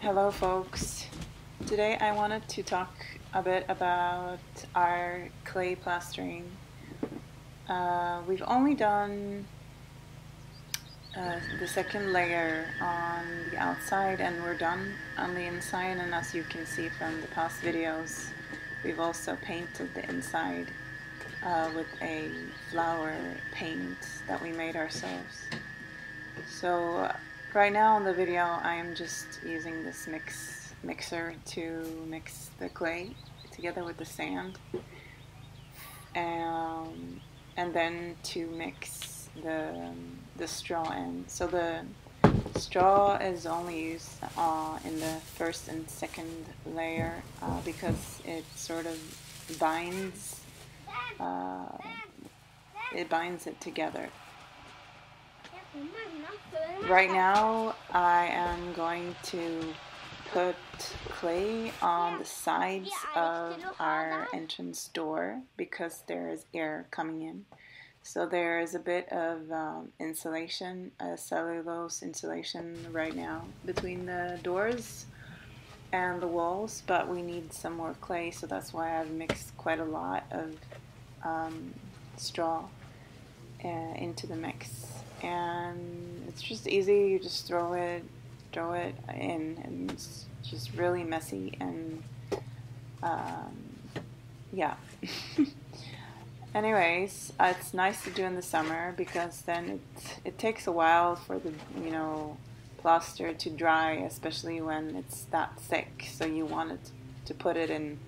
Hello folks. Today I wanted to talk a bit about our clay plastering. We've only done the second layer on the outside and we're done on the inside, and as you can see from the past videos, we've also painted the inside with a flower paint that we made ourselves. So right now in the video I am just using this mixer to mix the clay together with the sand, and then to mix the straw in. So the straw is only used in the first and second layer because it sort of binds it together. Right now I am going to put clay on the sides of our entrance door because there is air coming in. So there is a bit of insulation, cellulose insulation right now between the doors and the walls, but we need some more clay, so that's why I've mixed quite a lot of straw into the mix. And it's just easy, you just throw it in, and it's just really messy, and yeah. Anyways, it's nice to do in the summer because then it takes a while for the plaster to dry, especially when it's that thick. So you want it to put it in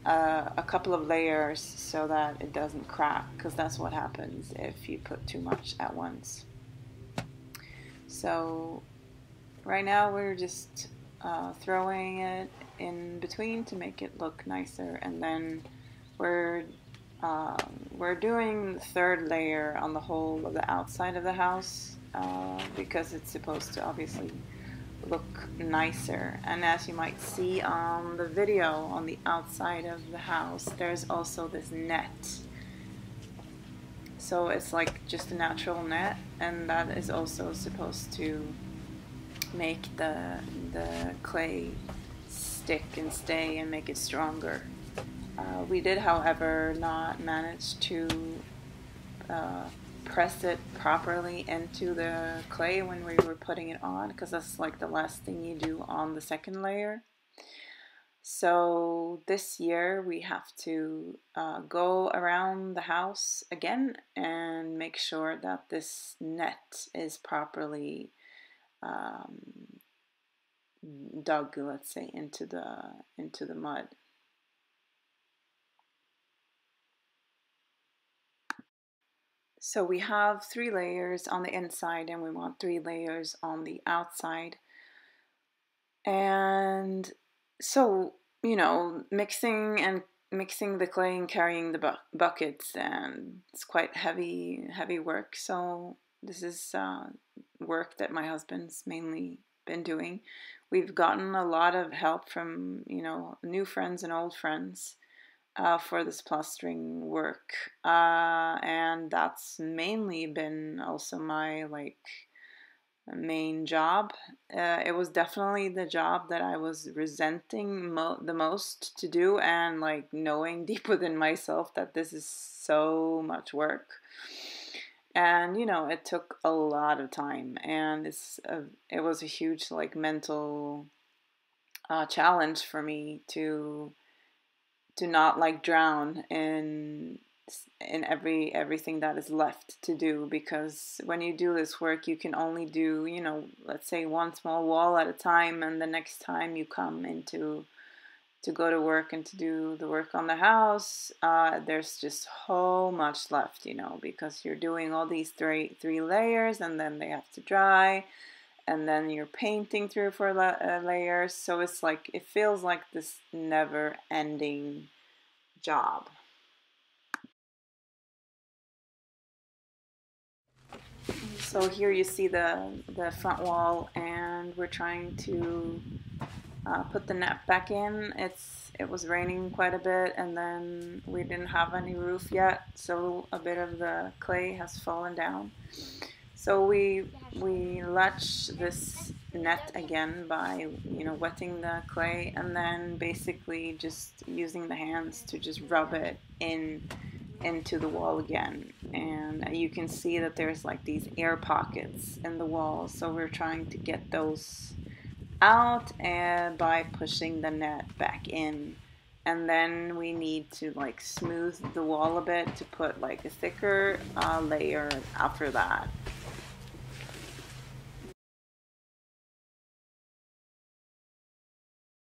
a couple of layers so that it doesn't crack, because that's what happens if you put too much at once. So right now we're just throwing it in between to make it look nicer, and then we're doing the third layer on the whole of the outside of the house because it's supposed to obviously look nicer. And as you might see on the video, on the outside of the house there's also this net. So it's like just a natural net, and that is also supposed to make the clay stick and stay and make it stronger. We did, however, not manage to press it properly into the clay when we were putting it on, because that's like the last thing you do on the second layer. So this year we have to go around the house again and make sure that this net is properly dug, let's say, into the mud. So we have 3 layers on the inside and we want 3 layers on the outside. And so, mixing the clay and carrying the buckets, and it's quite heavy work. So this is work that my husband's mainly been doing. We've gotten a lot of help from, new friends and old friends for this plastering work, and that's mainly been also my main job. It was definitely the job that I was resenting the most to do, and knowing deep within myself that this is so much work. And it took a lot of time, and it was a huge mental challenge for me to not drown in everything that is left to do, because when you do this work you can only do let's say one small wall at a time, and the next time you come into to go to work and to do the work on the house, there's just so much left, because you're doing all these three layers, and then they have to dry, and then you're painting 3 or 4 layers. So it's it feels like this never-ending job. So here you see the front wall, and we're trying to put the net back in. It was raining quite a bit, and then we didn't have any roof yet, so a bit of the clay has fallen down. So we latch this net again by, you know, wetting the clay, and then basically just using the hands to just rub it into the wall again. And you can see that there's like these air pockets in the wall, so we're trying to get those out and by pushing the net back in. And then we need to like smooth the wall a bit to put like a thicker layer after that.